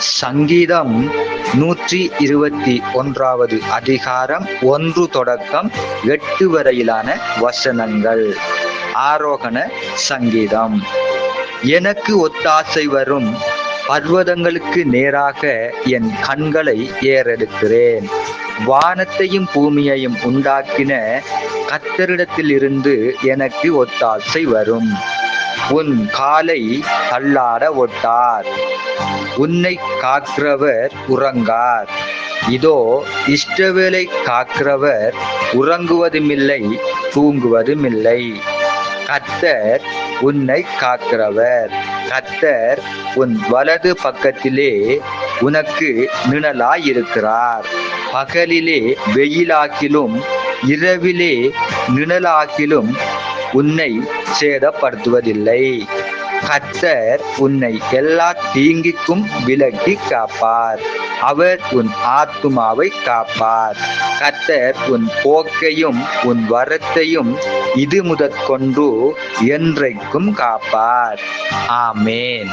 சங்கீதம் 121 அதிகாரம் 1 தொடக்கம் 8 வரையிலான வசனங்கள். ஆரோகண சங்கீதம். எனக்கு ஒத்தாசை வரும் பர்வதங்களுக்கு நேராக என் கண்களை ஏறெடுக்கிறேன். வானத்தையும் பூமியையும் உண்டாக்கின கர்த்தரிடத்திலிருந்து எனக்கு ஒத்தாசை வரும். உன் காலை தள்ளாட ஒட்டார், உன்னை காக்கிறவர் உறங்கார். இதோ இஸ்ரவேலை காக்கிறவர் உறங்குவதுமில்லை, தூங்குவதுமில்லை. கர்த்தர் உன்னை காக்கிறவர். கர்த்தர் உன் வலது பக்கத்திலே உனக்கு நிழலாயிருக்கிறார். பகலிலே வெயிலாக்கிலும் இரவிலே நிழலாக்கிலும் உன்னை சேதப்படுத்துவதில்லை. கர்த்தர் உன்னை எல்லா தீங்கிக்கும் விலக்கி காப்பார். அவர் உன் ஆத்துமாவை காப்பார். கர்த்தர் உன் போக்கையும் உன் வரத்தையும் இது முதற்கொண்டு என்றைக்கும் காப்பார். ஆமேன்.